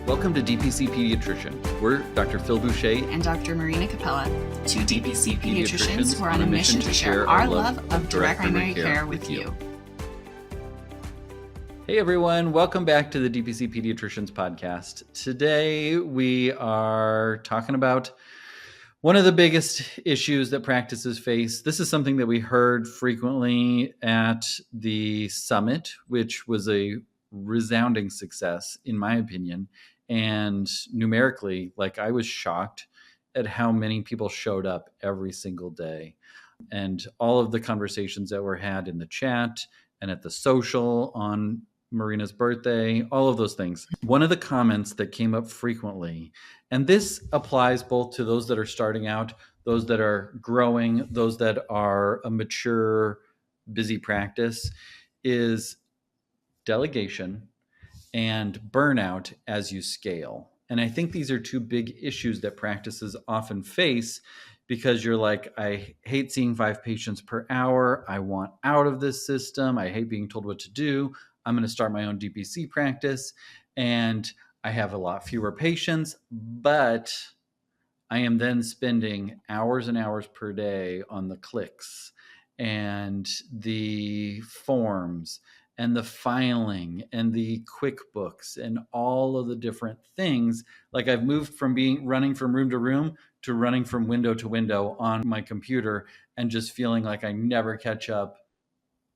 Welcome to DPC Pediatrician. We're Dr. Phil Boucher and Dr. Marina Capella, two DPC pediatricians who are on a mission to share our love of direct primary care with you. Hey everyone, welcome back to the DPC Pediatricians podcast. Today we are talking about one of the biggest issues that practices face. This is something that we heard frequently at the summit, which was a resounding success, in my opinion. And numerically, I was shocked at how many people showed up every single day. And all of the conversations that were had in the chat and at the social on Marina's birthday, all of those things. One of the comments that came up frequently, and this applies both to those that are starting out, those that are growing, those that are a mature, busy practice, is delegation and burnout as you scale. And I think these are two big issues that practices often face, because you're like, I hate seeing 5 patients per hour. I want out of this system. I hate being told what to do. I'm going to start my own DPC practice, and I have a lot fewer patients, but I am then spending hours and hours per day on the clicks and the forms and the filing and the QuickBooks and all of the different things. Like, I've moved from running from room to room to running from window to window on my computer, and just feeling like I never catch up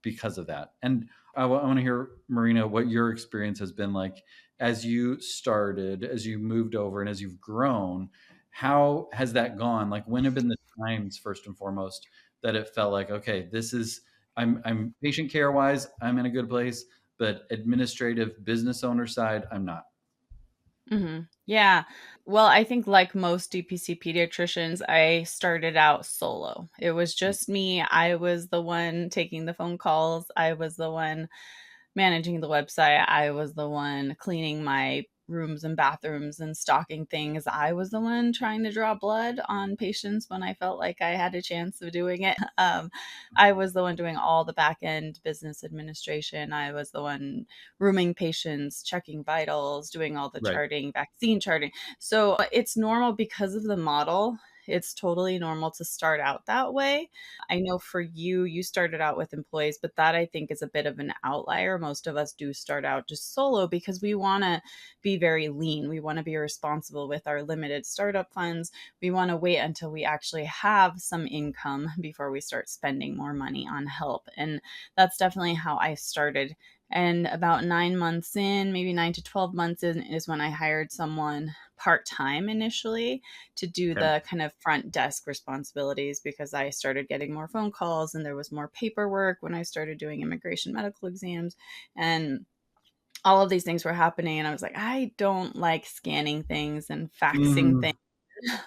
because of that. And I want to hear, Marina, what your experience has been like as you started, as you moved over, and as you've grown. How has that gone? Like, when have been the times, first and foremost, that it felt like, okay, this is, I'm patient care wise, I'm in a good place, but administrative business owner side, I'm not. Mm-hmm. Yeah. Well, I think like most DPC pediatricians, I started out solo. It was just me. I was the one taking the phone calls. I was the one managing the website. I was the one cleaning my rooms and bathrooms and stocking things. I was the one trying to draw blood on patients when I felt like I had a chance of doing it. I was the one doing all the back end business administration. I was the one rooming patients, checking vitals, doing all the Right. charting, vaccine charting. So it's normal because of the model. It's totally normal to start out that way. I know for you, you started out with employees, but that I think is a bit of an outlier. Most of us do start out just solo because we want to be very lean. We want to be responsible with our limited startup funds. We want to wait until we actually have some income before we start spending more money on help. And that's definitely how I started. And about 9 months in, maybe 9 to 12 months in, is when I hired someone part-time initially to do the kind of front desk responsibilities, because I started getting more phone calls and there was more paperwork when I started doing immigration medical exams, and all of these things were happening. And I was like, I don't like scanning things and faxing things,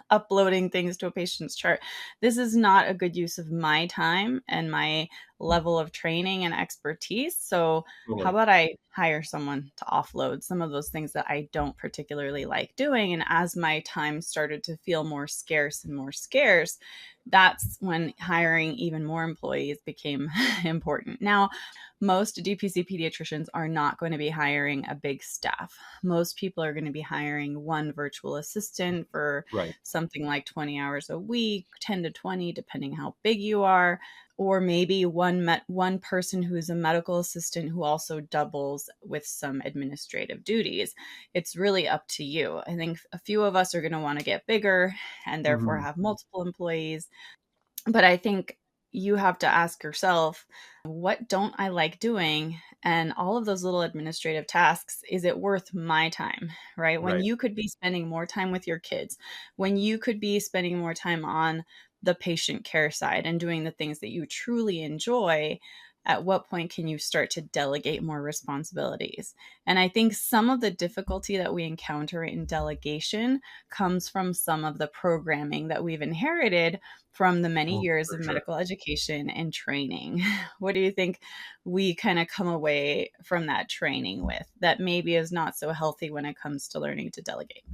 uploading things to a patient's chart. This is not a good use of my time and my level of training and expertise. So how about I hire someone to offload some of those things that I don't particularly like doing? And as my time started to feel more scarce and more scarce, that's when hiring even more employees became important. Now, most DPC pediatricians are not going to be hiring a big staff. Most people are going to be hiring one virtual assistant for something like 20 hours a week, 10 to 20, depending how big you are, or maybe one person who's a medical assistant who also doubles with some administrative duties. It's really up to you. I think a few of us are going to want to get bigger and therefore have multiple employees. But I think you have to ask yourself, what don't I like doing? And all of those little administrative tasks, is it worth my time, right? When you could be spending more time with your kids, when you could be spending more time on the patient care side and doing the things that you truly enjoy, at what point can you start to delegate more responsibilities? And I think some of the difficulty that we encounter in delegation comes from some of the programming that we've inherited from the many years of medical education and training. What do you think we kind of come away from that training with that maybe is not so healthy when it comes to learning to delegate?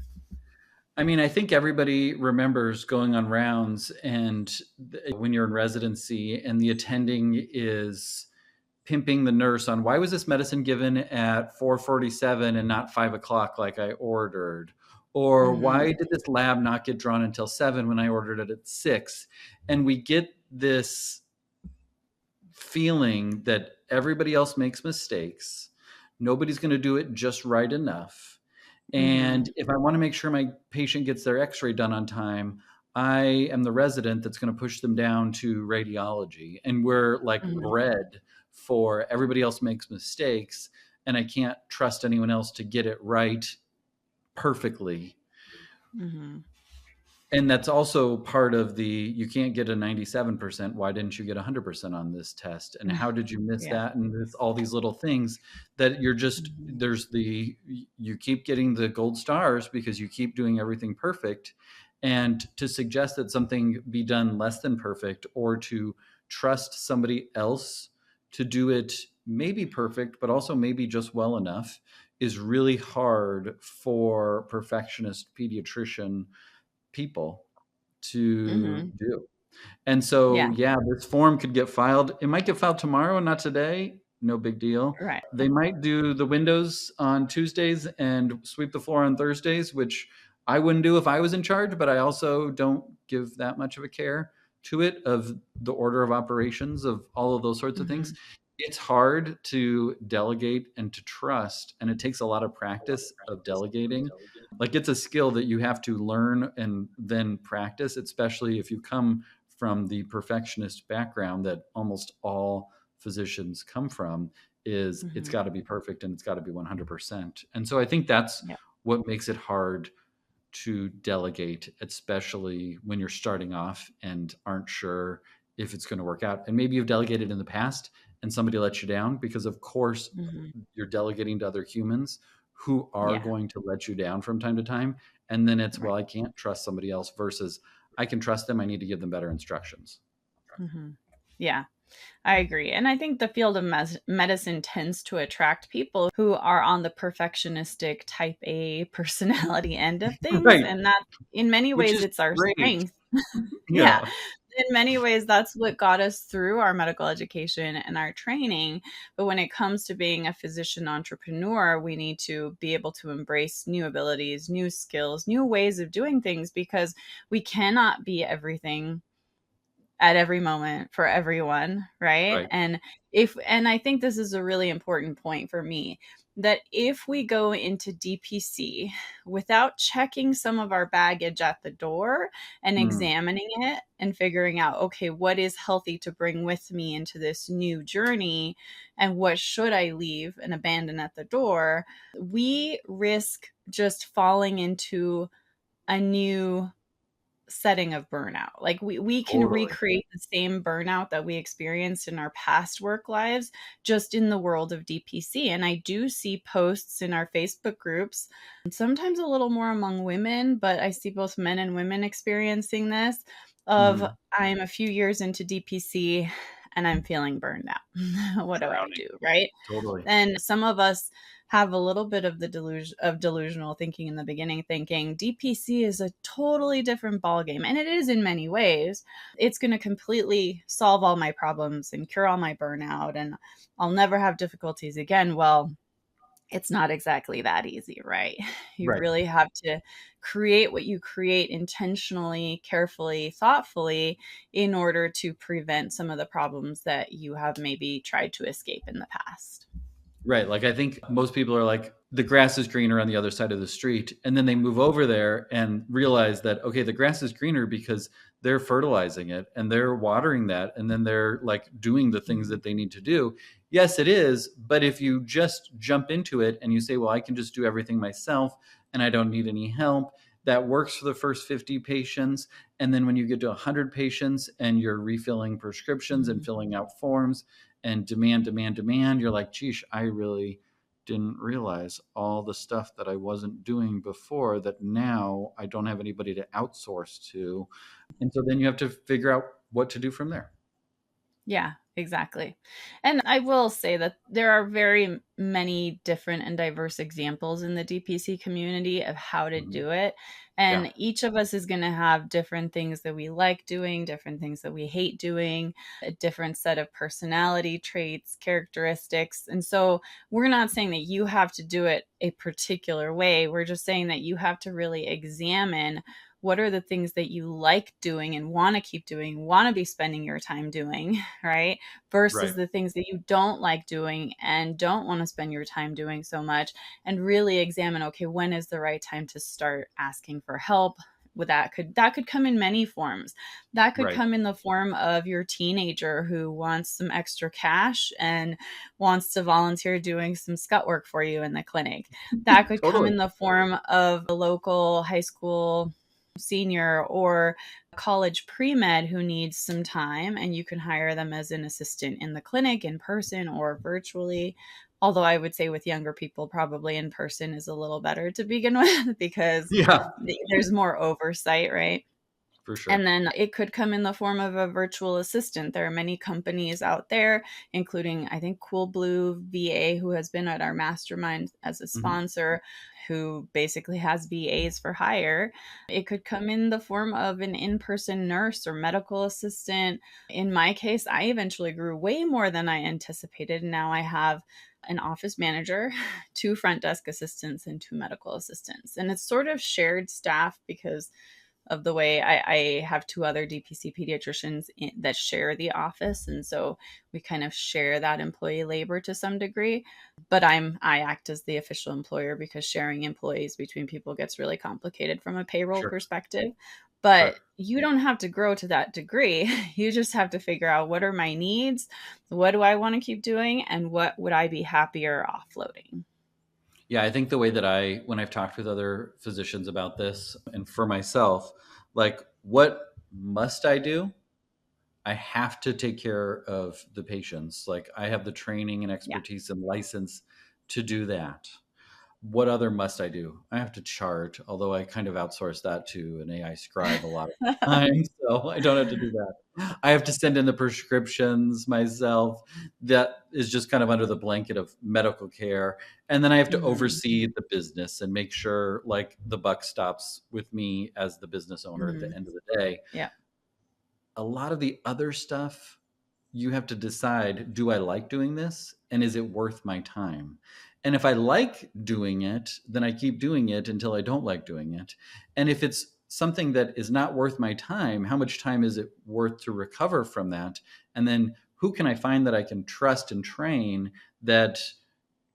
I mean, I think everybody remembers going on rounds and when you're in residency and the attending is pimping the nurse on why was this medicine given at 4:47 and not 5 o'clock like I ordered? Or why Mhm. did this lab not get drawn until 7 when I ordered it at 6? And we get this feeling that everybody else makes mistakes. Nobody's going to do it just right enough. Mhm. And if I want to make sure my patient gets their x ray done on time, I am the resident that's going to push them down to radiology. And we're like Mhm. bred for everybody else makes mistakes, and I can't trust anyone else to get it right perfectly. Mhm. And that's also part of the you can't get a 97%. Why didn't you get 100% on this test? And how did you miss Yeah. that? And it's all these little things that you're just, Mhm. there's the, you keep getting the gold stars because you keep doing everything perfect. And to suggest that something be done less than perfect or to trust somebody else to do it maybe perfect, but also maybe just well enough is really hard for perfectionist pediatrician people to Mhm. do. And so, Yeah. yeah, this form could get filed. It might get filed tomorrow and not today. No big deal. Right. They might do the windows on Tuesdays and sweep the floor on Thursdays, which I wouldn't do if I was in charge, but I also don't give that much of a care to it of the order of operations of all of those sorts of things. Mhm. It's hard to delegate and to trust, and it takes a lot of practice of delegating. Like it's a skill that you have to learn and then practice, especially if you come from the perfectionist background that almost all physicians come from. Is it's Mhm. got to be perfect and it's got to be 100%. And so I think that's Yeah. what makes it hard to delegate, especially when you're starting off and aren't sure if it's going to work out. And maybe you've delegated in the past and somebody let you down, because of course Mhm. you're delegating to other humans who are Yeah. going to let you down from time to time. And then it's, well, Right. I can't trust somebody else versus I can trust them. I need to give them better instructions. Mhm. Yeah. I agree. And I think the field of medicine tends to attract people who are on the perfectionistic type A personality end of things. Right. And that in many Which ways, is it's our great. strength. Yeah. Yeah. In many ways, that's what got us through our medical education and our training. But when it comes to being a physician entrepreneur, we need to be able to embrace new abilities, new skills, new ways of doing things because we cannot be everything at every moment for everyone, right? Right. And I think this is a really important point for me that if we go into DPC without checking some of our baggage at the door and Mm, examining it and figuring out, okay, what is healthy to bring with me into this new journey and what should I leave and abandon at the door, we risk just falling into a new setting of burnout. Like we can totally. recreate the same burnout that we experienced in our past work lives just in the world of DPC. And I do see posts in our Facebook groups, sometimes a little more among women, but I see both men and women experiencing this of Mm, I'm a few years into DPC and I'm feeling burned out. What do I drowning. do, right? Totally. And some of us have a little bit of the delusional thinking in the beginning, thinking DPC is a totally different ballgame. And it is in many ways. It's going to completely solve all my problems and cure all my burnout, and I'll never have difficulties again. Well, it's not exactly that easy, right? You Right. really have to create what you create intentionally, carefully, thoughtfully in order to prevent some of the problems that you have maybe tried to escape in the past. Right. Like I think most people are like, the grass is greener on the other side of the street. And then they move over there and realize that, okay, the grass is greener because they're fertilizing it and they're watering that. And then they're like doing the things Mhm. that they need to do. Yes, it is. But if you just jump into it and you say, well, I can just do everything myself and I don't need any help, that works for the first 50 patients. And then when you get to 100 patients and you're refilling prescriptions and Mhm. filling out forms, and demand, you're like, geesh, I really didn't realize all the stuff that I wasn't doing before that now I don't have anybody to outsource to. And so then you have to figure out what to do from there. Yeah, exactly. And I will say that there are very many different and diverse examples in the DPC community of how to Mhm. do it. Yeah. And each of us is going to have different things that we like doing, different things that we hate doing, a different set of personality traits, characteristics. And so we're not saying that you have to do it a particular way. We're just saying that you have to really examine what are the things that you like doing and want to keep doing, want to be spending your time doing, right? Versus Right. the things that you don't like doing and don't want to spend your time doing so much, and really examine, okay, when is the right time to start asking for help? With that could come in many forms. That could Right. come in the form of your teenager who wants some extra cash and wants to volunteer doing some scut work for you in the clinic. That could come Totally. in the form of a local high school senior or college pre-med who needs some time, and you can hire them as an assistant in the clinic in person or virtually. Although I would say with younger people, probably in person is a little better to begin with because Yeah, there's more oversight, right? for sure. And then it could come in the form of a virtual assistant. There are many companies out there, including, I think, Cool Blue VA, who has been at our mastermind as a Mhm. sponsor, who basically has VAs for hire. It could come in the form of an in person nurse or medical assistant. In my case, I eventually grew way more than I anticipated. Now I have an office manager, two front desk assistants, and two medical assistants. And it's sort of shared staff because of the way I have two other DPC pediatricians that share the office. And so we kind of share that employee labor to some degree. But I act as the official employer because sharing employees between people gets really complicated from a payroll Sure. perspective. But Sure. you don't have to grow to that degree. You just have to figure out, what are my needs? What do I want to keep doing? And what would I be happier offloading? Yeah, I think the way that when I've talked with other physicians about this and for myself, like, what must I do? I have to take care of the patients. Like, I have the training and Yeah. expertise and license to do that. What other must I do? I have to chart, although I kind of outsource that to an AI scribe a lot of the time, so I don't have to do that. I have to send in the prescriptions myself. That is just kind of under the blanket of medical care. And then I have to Hmm. oversee the business and make sure, like, the buck stops with me as the business owner at the Hmm. end of the day. Yeah. A lot of the other stuff, you have to decide, do I like doing this? And is it worth my time? And if I like doing it, then I keep doing it until I don't like doing it. And if it's something that is not worth my time, how much time is it worth to recover from that? And then who can I find that I can trust and train, that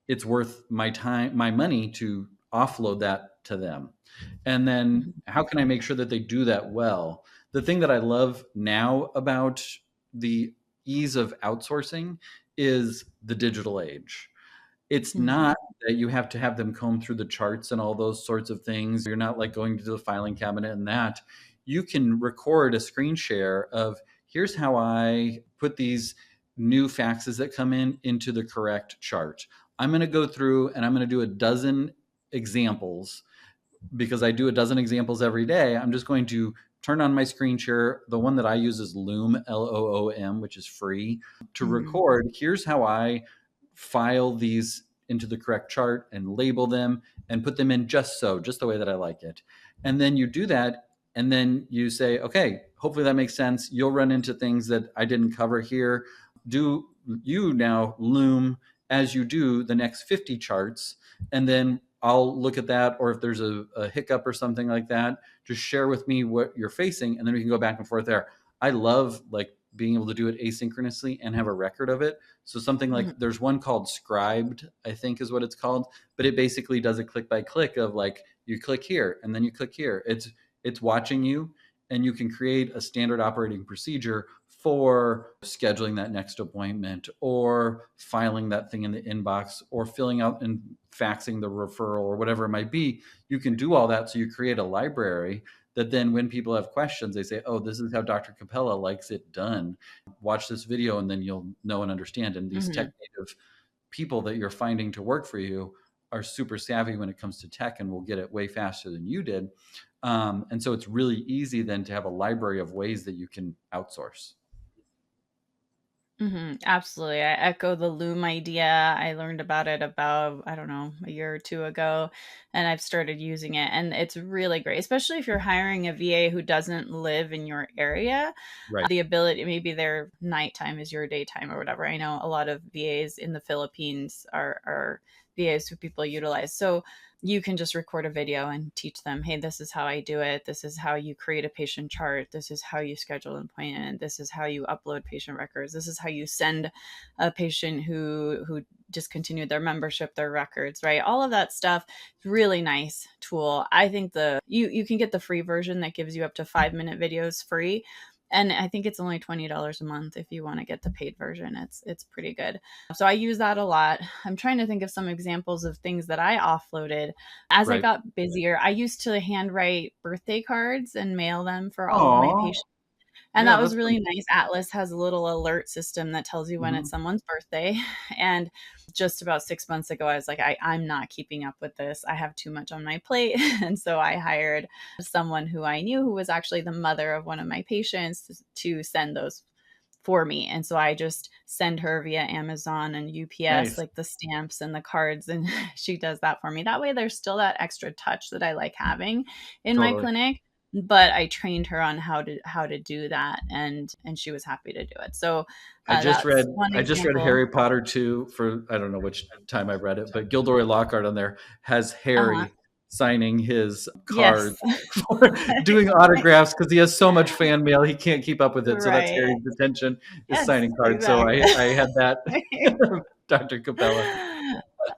it's worth my time, my money, to offload that to them? And then Mhm. how can I make sure that they do that well? The thing that I love now about the ease of outsourcing is the digital age. It's Mhm. not that you have to have them comb through the charts and all those sorts of things. You're not like going to the filing cabinet and that. You can record a screen share of, here's how I put these new faxes that come in into the correct chart. I'm going to go through and I'm going to do a dozen examples. Because I do a dozen examples every day, I'm just going to turn on my screen share. The one that I use is Loom, Loom, which is free, to Mhm. record. Here's how I file these into the correct chart and label them and put them in just so, just the way that I like it. And then you do that. And then you say, okay, hopefully that makes sense. You'll run into things that I didn't cover here. Do you now Loom as you do the next 50 charts, and then I'll look at that. Or if there's a hiccup or something like that, just share with me what you're facing, and then we can go back and forth there. I love, like, being able to do it asynchronously and have a record of it. So something like, Mhm. there's one called Scribed, I think is what it's called, but it basically does a click by click of, like, you click here and then you click here. It's watching you, and you can create a standard operating procedure for scheduling that next appointment, or filing that thing in the inbox, or filling out and faxing the referral, or whatever it might be. You can do all that. So you create a library that then, when people have questions, they say, oh, this is how Dr. Capella likes it done. Watch this video and then you'll know and understand. And these tech Mhm. native people that you're finding to work for you are super savvy when it comes to tech and will get it way faster than you did. And so it's really easy then to have a library of ways that you can outsource. Absolutely. I echo the Loom idea. I learned about it about, I don't know, a year or two ago, and I've started using it. And it's really great, especially if you're hiring a VA who doesn't live in your area. Right. The ability, maybe their nighttime is your daytime or whatever. I know a lot of VAs in the Philippines are VAs who people utilize. So you can just record a video and teach them, hey, this is how I do it. This is how you create a patient chart. This is how you schedule an appointment. This is how you upload patient records. This is how you send a patient who discontinued their membership, their records, right? All of that stuff. Really nice tool. I think you can get the free version that gives you up to 5-minute videos free. And I think it's only $20 a month if you want to get the paid version. It's pretty good. So I use that a lot. I'm trying to think of some examples of things that I offloaded as I Right. got busier. I used to handwrite birthday cards and mail them for all of my Oh, patients. And yeah, that was that's really nice. Atlas has a little alert system that tells you when it's mhm. someone's birthday. And just about 6 months ago, I was like, I'm not keeping up with this. I have too much on my plate. And so I hired someone who I knew who was actually the mother of one of my patients to send those for me. And so I just send her via Amazon and UPS, Nice. like the stamps and the cards, and she does that for me. That way, there's still that extra touch that I like having in my Totally. clinic. But I trained her on how to do that, and she was happy to do it. So that's one I just read example. Harry Potter 2 for I don't know which time I read it, but Gilderoy Lockhart on there has Uh-huh. Harry signing his Yes. cards for doing autographs because he has so much fan mail he can't keep up with it. So that's Right. Harry's attention is Yes, signing cards. So exactly. I had that Dr. Capella.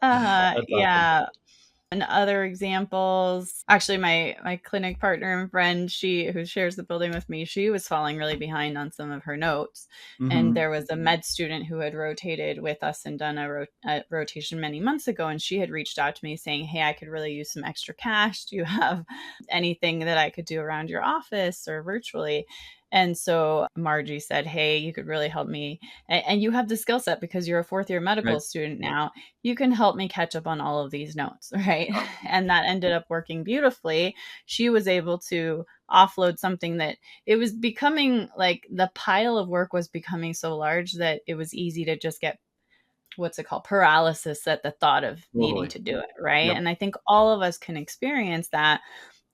That's awesome. Yeah. And other examples, actually, my clinic partner and friend, she who shares the building with me, she was falling really behind on some of her notes, and Hmm. there was a med student who had rotated with us and done a rotation many months ago, and she had reached out to me saying, hey, I could really use some extra cash. Do you have anything that I could do around your office or virtually? And so Margie said, hey, you could really help me, and you have the skill set because you're a fourth year medical Right. student now. You can help me catch up on all of these notes, right? And that ended up working beautifully. She was able to offload something that it was becoming like the pile of work was becoming so large that it was easy to just get, what's it called, paralysis at the thought of needing Totally. to do it, right? Yep. And I think all of us can experience that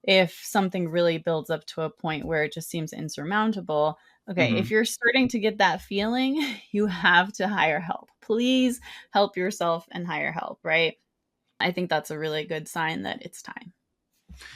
if something really builds up to a point where it just seems insurmountable. Okay, if Hmm. you're starting to get that feeling, you have to hire help. Please help yourself and hire help, right? I think that's a really good sign that it's time.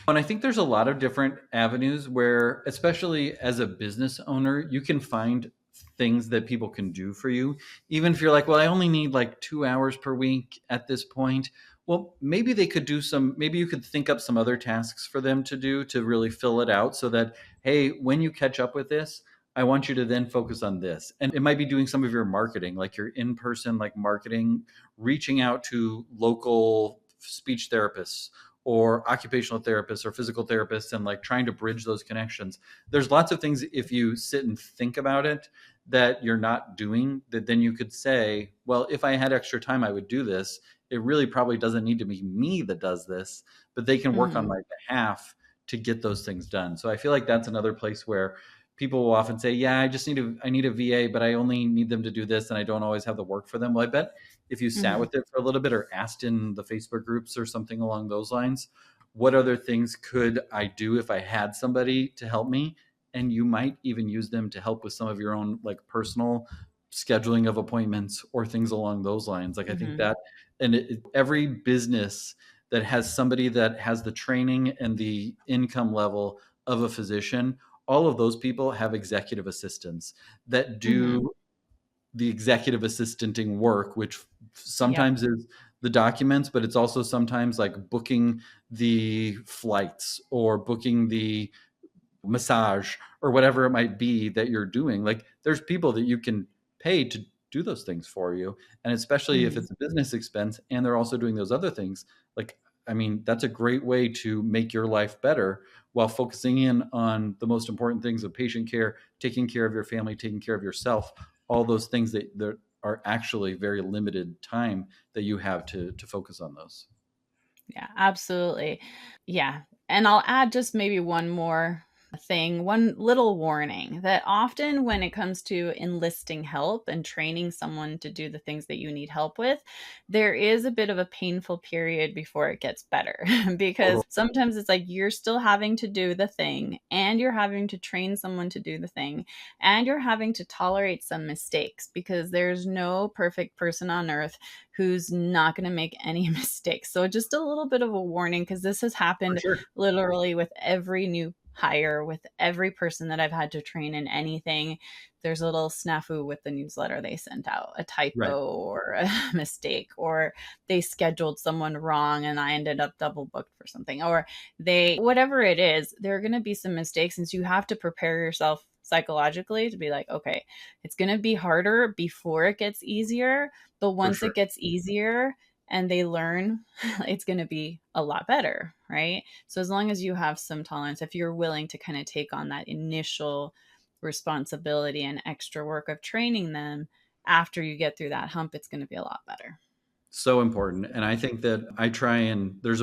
And I think there's a lot of different avenues where, especially as a business owner, you can find things that people can do for you. Even if you're like, well, I only need like 2 hours per week at this point. Well, maybe they could do some, maybe you could think up some other tasks for them to do to really fill it out so that, hey, when you catch up with this, I want you to then focus on this. And it might be doing some of your marketing, like your in person, like marketing, reaching out to local speech therapists or occupational therapists or physical therapists and like trying to bridge those connections. There's lots of things if you sit and think about it that you're not doing that then you could say, well, if I had extra time, I would do this. It really probably doesn't need to be me that does this, but they can work on Mhm. my behalf to get those things done. So I feel like that's another place where people will often say, yeah, I need a VA, but I only need them to do this and I don't always have the work for them. Well, I bet if you sat Mhm. with it for a little bit or asked in the Facebook groups or something along those lines, what other things could I do if I had somebody to help me? And you might even use them to help with some of your own like personal scheduling of appointments or things along those lines. Like I think Mhm. that, and every business that has somebody that has the training and the income level of a physician, all of those people have executive assistants that Mhm. do the executive assistanting work, which Yep. sometimes is the documents, but it's also sometimes like booking the flights or booking the massage or whatever it might be that you're doing. Like there's people that you can pay to do those things for you. And especially if Mhm. it's a business expense and they're also doing those other things, like, I mean, that's a great way to make your life better while focusing in on the most important things of patient care, taking care of your family, taking care of yourself, all those things that are actually very limited time that you have to focus on those. Yeah, absolutely. Yeah. And I'll add just maybe one more. thing, one little warning that often when it comes to enlisting help and training someone to do the things that you need help with, there is a bit of a painful period before it gets better because Total. sometimes it's like you're still having to do the thing and you're having to train someone to do the thing and you're having to tolerate some mistakes because there's no perfect person on earth who's not going to make any mistakes. So just a little bit of a warning because this has For happened sure. literally with every new hire, with every person that I've had to train in anything. There's a little snafu with the newsletter they sent out, a Right. typo or a mistake, or they scheduled someone wrong and I ended up double booked for something, or they, whatever it is, there are going to be some mistakes. And so you have to prepare yourself psychologically to be like, okay, it's going to be harder before it gets easier, but For once sure. it gets easier and they learn, it's going to be a lot better, right? So as long as you have some tolerance, if you're willing to kind of take on that initial responsibility and extra work of training them, after you get through that hump, it's going to be a lot better. So important. And I think that I try and there's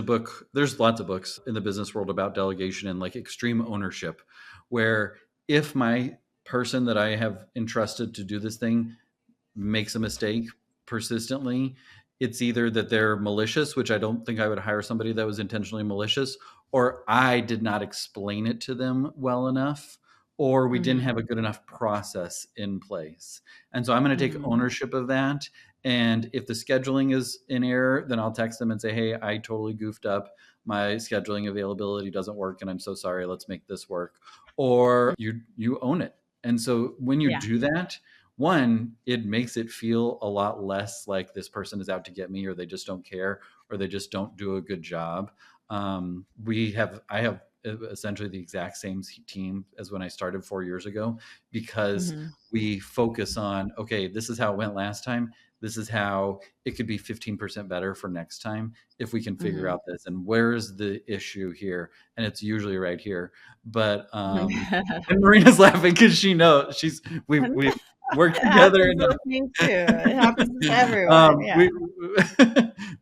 lots of books in the business world about delegation and like extreme ownership, where if my person that I have entrusted to do this thing makes a mistake persistently, it's either that they're malicious, which I don't think I would hire somebody that was intentionally malicious, or I did not explain it to them well enough, or we didn't Mm-hmm. have a good enough process in place. And so I'm going to take Mm-hmm. ownership of that. And if the scheduling is in error, then I'll text them and say, hey, I totally goofed up. My scheduling availability doesn't work, and I'm so sorry. Let's make this work. Or you own it. And so when you Yeah. do that, one, it makes it feel a lot less like this person is out to get me, or they just don't care, or they just don't do a good job. I have essentially the exact same team as when I started 4 years ago, because Mm-hmm. we focus on, okay, this is how it went last time. This is how it could be 15% better for next time if we can figure Mm-hmm. out this. And where's the issue here? And it's usually right here. But and Marina's laughing because she knows we've worked It together happens enough. with me too. It happens with everyone. Yeah. We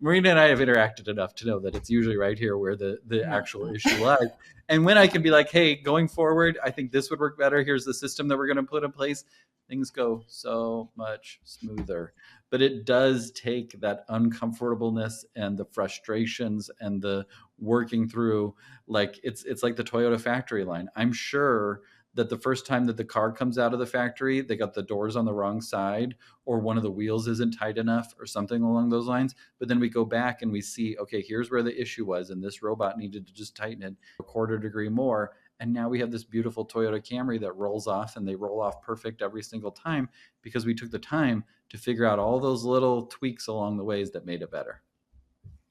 Marina and I have interacted enough to know that it's usually right here where the actual issue lies. And when I can be like, hey, going forward, I think this would work better. Here's the system that we're going to put in place. Things go so much smoother. But it does take that uncomfortableness and the frustrations and the working through, like it's like the Toyota factory line. I'm sure that the first time that the car comes out of the factory, they got the doors on the wrong side, or one of the wheels isn't tight enough, or something along those lines. But then we go back and we see, okay, here's where the issue was, and this robot needed to just tighten it a quarter degree more. And now we have this beautiful Toyota Camry that rolls off, and they roll off perfect every single time because we took the time to figure out all those little tweaks along the ways that made it better.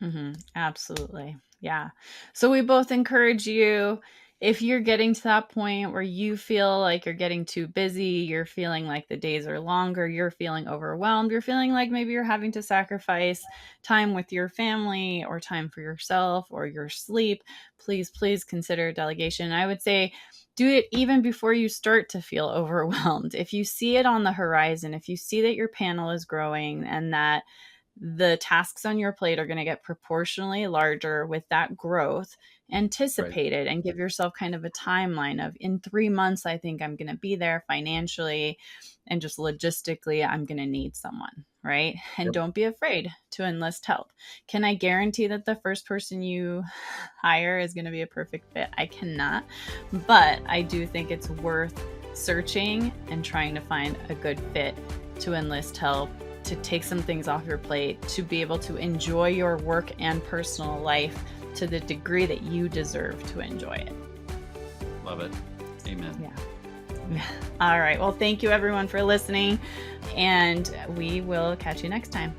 Mm-hmm. Absolutely. Yeah. So we both encourage you, if you're getting to that point where you feel like you're getting too busy, you're feeling like the days are longer, you're feeling overwhelmed, you're feeling like maybe you're having to sacrifice time with your family or time for yourself or your sleep, please, please consider delegation. I would say do it even before you start to feel overwhelmed. If you see it on the horizon, if you see that your panel is growing and that the tasks on your plate are going to get proportionally larger with that growth, Right. anticipate it and give yourself kind of a timeline of in 3 months I think I'm going to be there financially and just logistically I'm going to need someone, right? And Yep. don't be afraid to enlist help. Can I guarantee that the first person you hire is going to be a perfect fit? I cannot, but I do think it's worth searching and trying to find a good fit to enlist help, to take some things off your plate, to be able to enjoy your work and personal life to the degree that you deserve to enjoy it. Love it. Amen. Yeah. All right. Well, thank you everyone for listening, and we will catch you next time.